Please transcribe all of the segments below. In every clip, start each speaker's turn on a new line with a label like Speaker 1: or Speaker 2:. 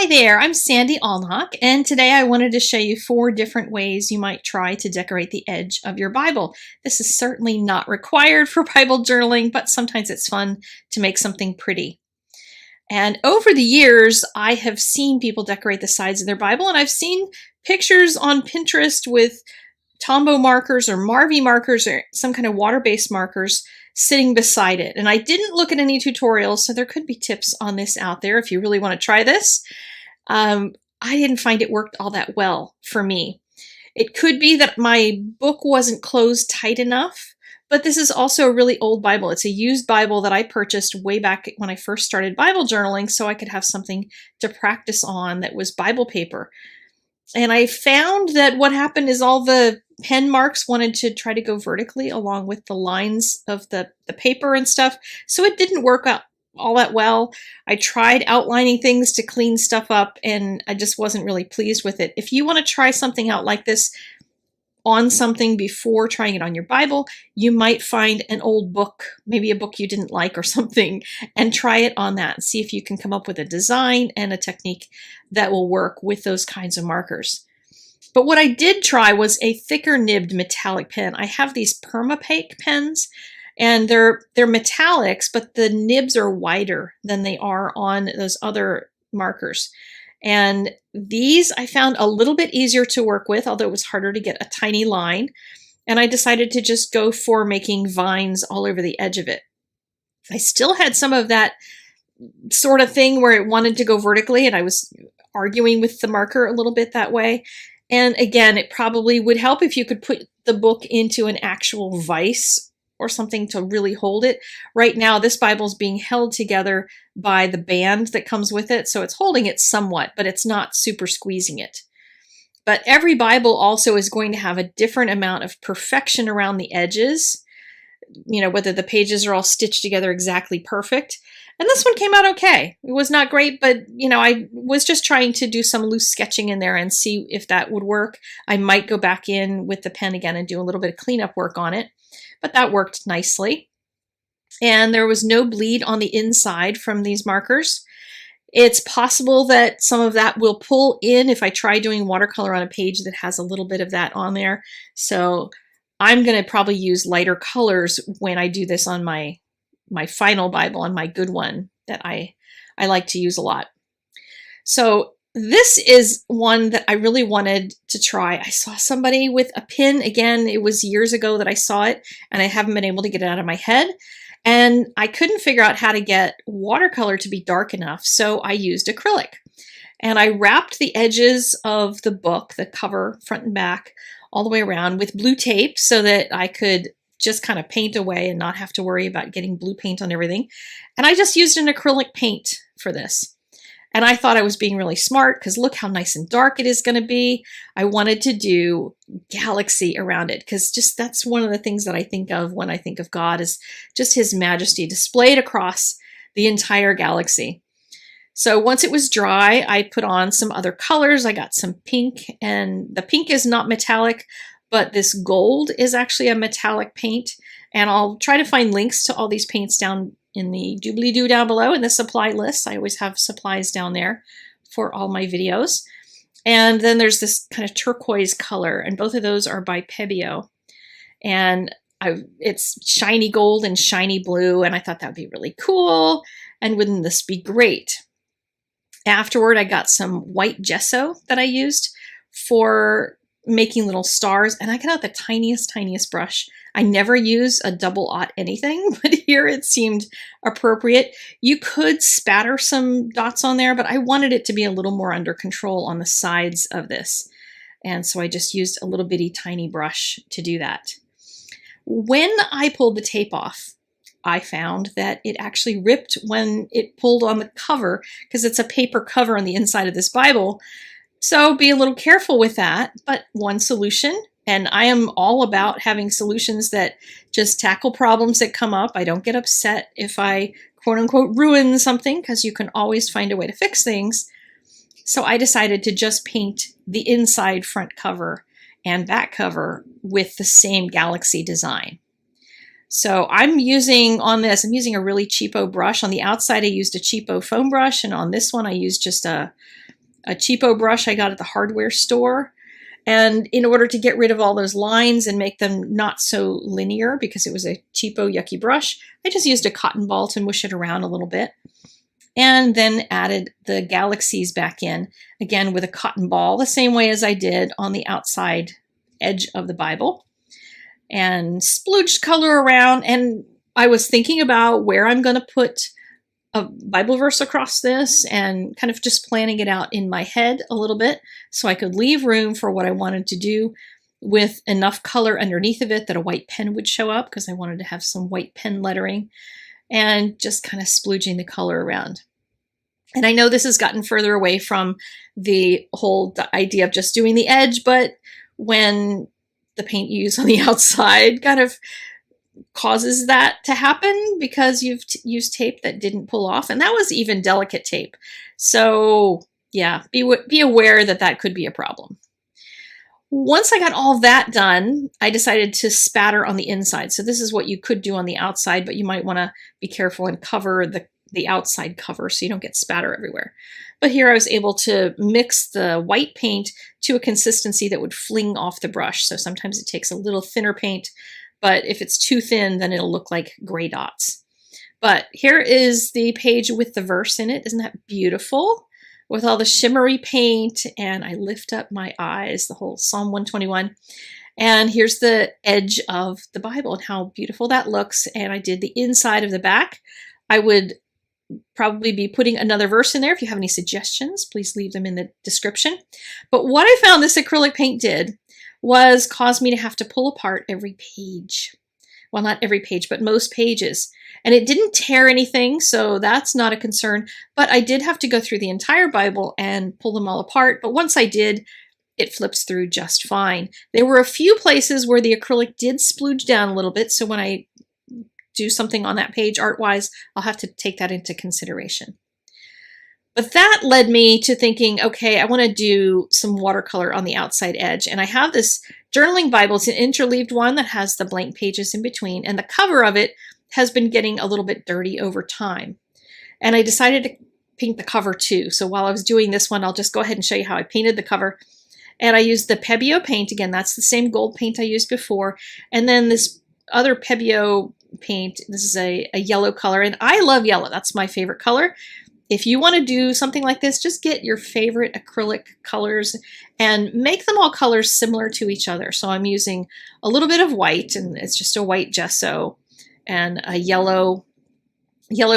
Speaker 1: Hi there, I'm Sandy Allnock, and today I wanted to show you 4 different ways you might try to decorate the edge of your Bible. This is certainly not required for Bible journaling, but sometimes it's fun to make something pretty. And over the years, I have seen people decorate the sides of their Bible, and I've seen pictures on Pinterest with Tombow markers or Marvy markers or some kind of water-based markers sitting beside it. And I didn't look at any tutorials, so there could be tips on this out there if you really want to try this. I didn't find it worked all that well for me. It could be that my book wasn't closed tight enough, but this is also a really old Bible. It's a used Bible that I purchased way back when I first started Bible journaling so I could have something to practice on that was Bible paper. And I found that what happened is all the pen marks wanted to try to go vertically along with the lines of the paper and stuff. So it didn't work out all that well. I tried outlining things to clean stuff up and I just wasn't really pleased with it. If you want to try something out like this on something before trying it on your Bible, you might find an old book, maybe a book you didn't like or something, and try it on that and see if you can come up with a design and a technique that will work with those kinds of markers. But what I did try was a thicker nibbed metallic pen. I have these Permapaque pens, and they're metallics, but the nibs are wider than they are on those other markers. And these I found a little bit easier to work with, although it was harder to get a tiny line. And I decided to just go for making vines all over the edge of it. I still had some of that sort of thing where it wanted to go vertically, and I was arguing with the marker a little bit that way. And again, it probably would help if you could put the book into an actual vise or something to really hold it. Right now, this Bible is being held together by the band that comes with it, so it's holding it somewhat, but it's not super squeezing it. But every Bible also is going to have a different amount of perfection around the edges, you know, whether the pages are all stitched together exactly perfect. And this one came out okay. It was not great, but you know, I was just trying to do some loose sketching in there and see if that would work. I might go back in with the pen again and do a little bit of cleanup work on it, but that worked nicely. And there was no bleed on the inside from these markers. It's possible that some of that will pull in if I try doing watercolor on a page that has a little bit of that on there. So I'm going to probably use lighter colors when I do this on my final Bible, on my good one that I like to use a lot. So this is one that I really wanted to try. I saw somebody with a pin. Again, it was years ago that I saw it, and I haven't been able to get it out of my head. And I couldn't figure out how to get watercolor to be dark enough, so I used acrylic. And I wrapped the edges of the book, the cover, front and back, all the way around with blue tape so that I could just kind of paint away and not have to worry about getting blue paint on everything. And I just used an acrylic paint for this. And I thought I was being really smart because look how nice and dark it is going to be. I wanted to do galaxy around it because just that's one of the things that I think of when I think of God is just His majesty displayed across the entire galaxy. So once it was dry, I put on some other colors. I got some pink, and the pink is not metallic, but this gold is actually a metallic paint. And I'll try to find links to all these paints down in the doobly-doo down below in the supply list. I always have supplies down there for all my videos. And then there's this kind of turquoise color, and both of those are by Pebeo. And it's shiny gold and shiny blue, and I thought that would be really cool. And wouldn't this be great? Afterward, I got some white gesso that I used for making little stars, and I got out the tiniest brush. I never use a double-aught anything, but here it seemed appropriate. You could spatter some dots on there, but I wanted it to be a little more under control on the sides of this. And so I just used a little bitty tiny brush to do that. When I pulled the tape off, I found that it actually ripped when it pulled on the cover because it's a paper cover on the inside of this Bible. So be a little careful with that, but one solution, and I am all about having solutions that just tackle problems that come up. I don't get upset if I quote unquote ruin something because you can always find a way to fix things. So I decided to just paint the inside front cover and back cover with the same galaxy design. So I'm using a really cheapo brush. On the outside I used a cheapo foam brush, and on this one I used just a a cheapo brush I got at the hardware store. And in order to get rid of all those lines and make them not so linear, because it was a cheapo, yucky brush, I just used a cotton ball to mush it around a little bit. And then added the galaxies back in, again with a cotton ball, the same way as I did on the outside edge of the Bible. And splooged color around, and I was thinking about where I'm going to put a Bible verse across this and kind of just planning it out in my head a little bit so I could leave room for what I wanted to do with enough color underneath of it that a white pen would show up, because I wanted to have some white pen lettering, and just kind of splooging the color around. And I know this has gotten further away from the whole idea of just doing the edge, but when the paint you use on the outside kind of causes that to happen because you've used tape that didn't pull off, and that was even delicate tape. So yeah, be aware that that could be a problem. Once I got all that done, I decided to spatter on the inside. So this is what you could do on the outside, but you might want to be careful and cover the outside cover so you don't get spatter everywhere. But here I was able to mix the white paint to a consistency that would fling off the brush. So sometimes it takes a little thinner paint, but if it's too thin, then it'll look like gray dots. But here is the page with the verse in it. Isn't that beautiful? With all the shimmery paint, and I lift up my eyes, the whole Psalm 121. And here's the edge of the Bible and how beautiful that looks. And I did the inside of the back. I would probably be putting another verse in there. If you have any suggestions, please leave them in the description. But what I found this acrylic paint did was cause me to have to pull apart every page. Well, not every page, but most pages. And it didn't tear anything, so that's not a concern. But I did have to go through the entire Bible and pull them all apart. But once I did, it flips through just fine. There were a few places where the acrylic did splooge down a little bit, so when I do something on that page art-wise, I'll have to take that into consideration. But that led me to thinking, okay, I want to do some watercolor on the outside edge. And I have this journaling Bible. It's an interleaved one that has the blank pages in between, and the cover of it has been getting a little bit dirty over time. And I decided to paint the cover too. So while I was doing this one, I'll just go ahead and show you how I painted the cover. And I used the Pebeo paint. Again, that's the same gold paint I used before. And then this other Pebeo paint, this is a yellow color, and I love yellow. That's my favorite color. If you want to do something like this, just get your favorite acrylic colors and make them all colors similar to each other. So I'm using a little bit of white, and it's just a white gesso, and a yellow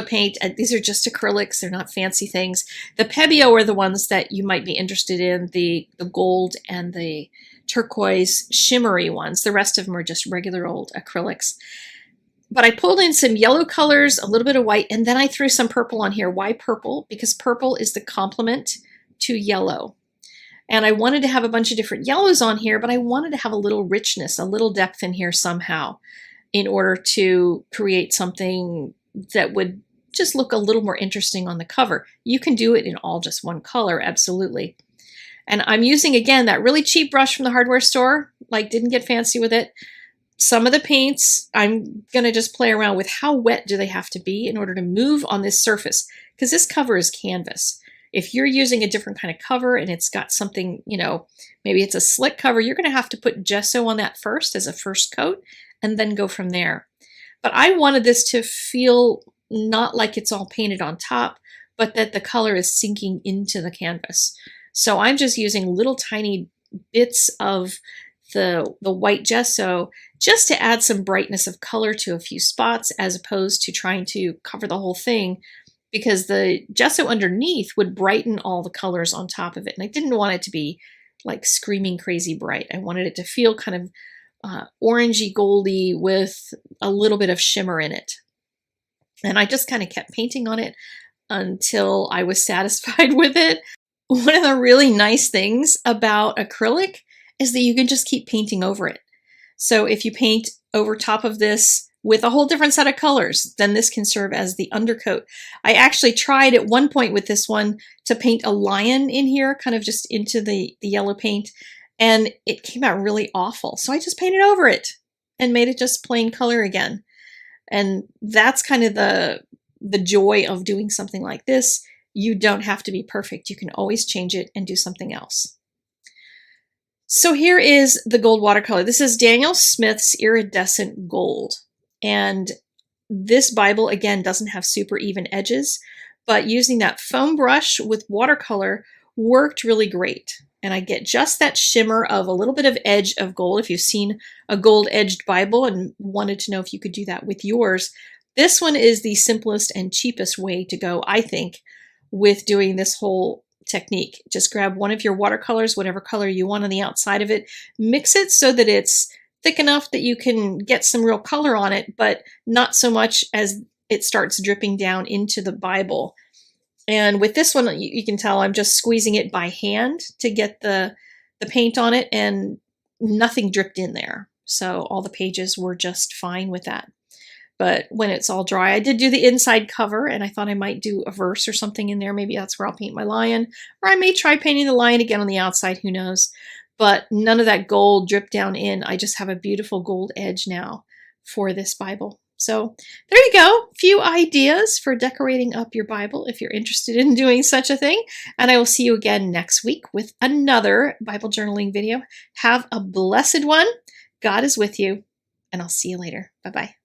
Speaker 1: paint. These are just acrylics. They're not fancy things. The Pebeo are the ones that you might be interested in, the gold and the turquoise shimmery ones. The rest of them are just regular old acrylics. But I pulled in some yellow colors, a little bit of white, and then I threw some purple on here. Why purple? Because purple is the complement to yellow. And I wanted to have a bunch of different yellows on here, but I wanted to have a little richness, a little depth in here somehow in order to create something that would just look a little more interesting on the cover. You can do it in all just one color, absolutely. And I'm using, again, that really cheap brush from the hardware store, like didn't get fancy with it. Some of the paints, I'm going to just play around with how wet do they have to be in order to move on this surface, because this cover is canvas. If you're using a different kind of cover and it's got something, you know, maybe it's a slick cover, you're going to have to put gesso on that first as a first coat and then go from there. But I wanted this to feel not like it's all painted on top, but that the color is sinking into the canvas. So I'm just using little tiny bits of the white gesso just to add some brightness of color to a few spots, as opposed to trying to cover the whole thing, because the gesso underneath would brighten all the colors on top of it. And I didn't want it to be like screaming crazy bright. I wanted it to feel kind of orangey goldy with a little bit of shimmer in it. And I just kind of kept painting on it until I was satisfied with it. One of the really nice things about acrylic is that you can just keep painting over it. So if you paint over top of this with a whole different set of colors, then this can serve as the undercoat. I actually tried at one point with this one to paint a lion in here, kind of just into the yellow paint, and it came out really awful. So I just painted over it and made it just plain color again. And that's kind of the joy of doing something like this, you don't have to be perfect. You can always change it and do something else. So here is the gold watercolor. This is Daniel Smith's Iridescent Gold. And this Bible, again, doesn't have super even edges, but using that foam brush with watercolor worked really great. And I get just that shimmer of a little bit of edge of gold. If you've seen a gold-edged Bible and wanted to know if you could do that with yours, this one is the simplest and cheapest way to go, I think, with doing this whole technique. Just grab one of your watercolors, whatever color you want on the outside of it, mix it so that it's thick enough that you can get some real color on it, but not so much as it starts dripping down into the Bible. And with this one, you can tell I'm just squeezing it by hand to get the paint on it, and nothing dripped in there. So all the pages were just fine with that. But when it's all dry, I did do the inside cover, and I thought I might do a verse or something in there. Maybe that's where I'll paint my lion, or I may try painting the lion again on the outside, who knows. But none of that gold dripped down in. I just have a beautiful gold edge now for this Bible. So there you go, a few ideas for decorating up your Bible if you're interested in doing such a thing. And I will see you again next week with another Bible journaling video. Have a blessed one. God is with you, and I'll see you later. Bye-bye.